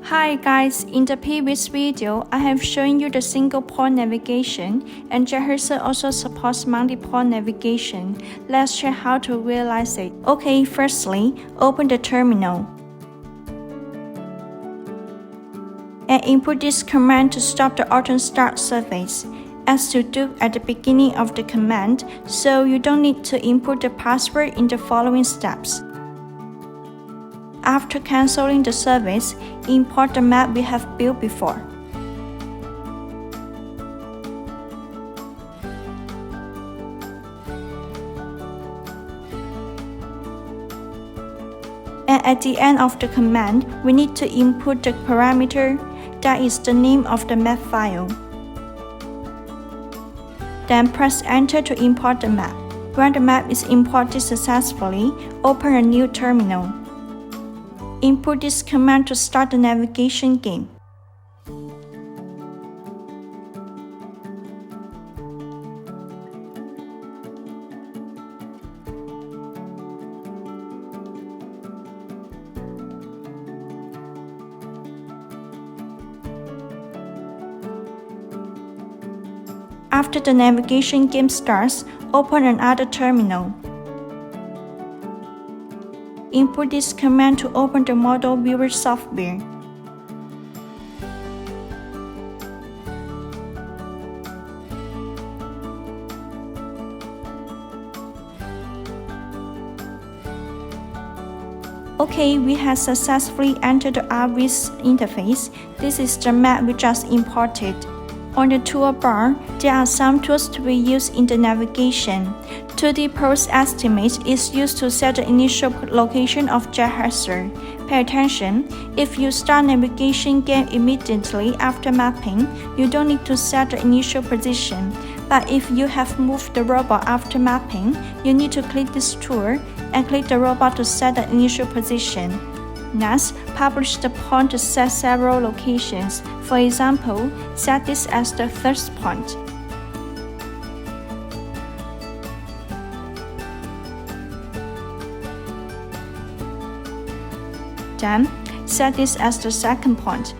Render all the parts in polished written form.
Hi guys, in the previous video, I have shown you the single point navigation, and JetHexa also supports multi-point navigation. Let's check how to realize it. Okay, firstly, open the terminal and input this command to stop the auto start service, as to do at the beginning of the command, so you don't need to input the password in the following steps. After canceling the service, import the map we have built before. And at the end of the command, we need to input the parameter, that is the name of the map file. Then press enter to import the map. When the map is imported successfully, open a new terminal. Input this command to start the navigation game. After the navigation game starts, open another terminal. Input this command to open the model viewer software. Okay, we have successfully entered the RV's interface. This is the map we just imported. On the toolbar, there are some tools to be used in the navigation. 2D pose estimate is used to set the initial location of JetHexa. Pay attention, if you start navigation game immediately after mapping, you don't need to set the initial position. But if you have moved the robot after mapping, you need to click this tool and click the robot to set the initial position. Next, publish the point to set several locations. For example, set this as the first point. Then, set this as the second point.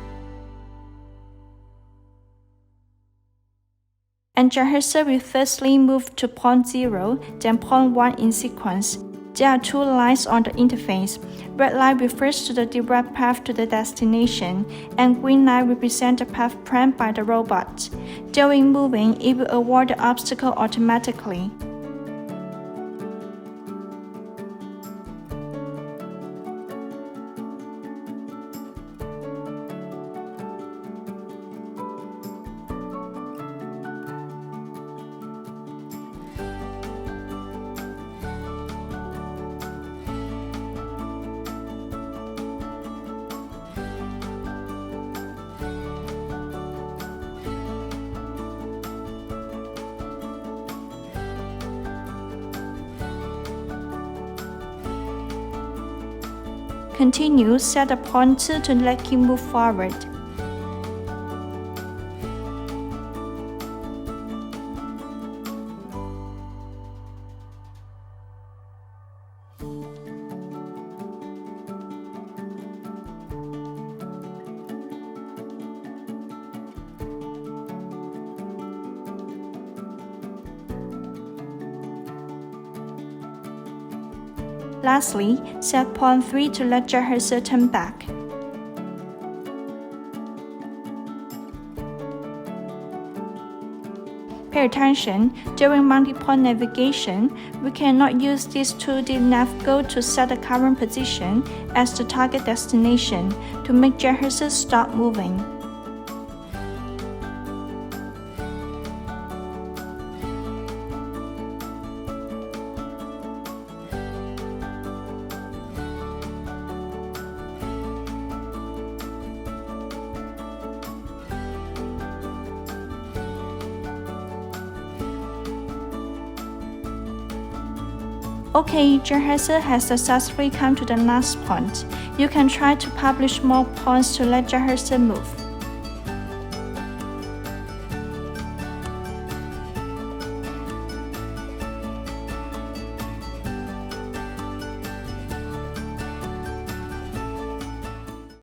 And JetHexa will firstly move to point 0, then point 1 in sequence. There are two lines on the interface. Red line refers to the direct path to the destination, and green line represents the path planned by the robot. During moving, it will avoid the obstacle automatically. Continue, set the pointer to let him move forward. Lastly, set point 3 to let JetHexa turn back. Pay attention, during multi-point navigation, we cannot use this 2D nav goal to set the current position as the target destination to make JetHexa stop moving. Okay, JetHexa has successfully come to the last point. You can try to publish more points to let JetHexa move.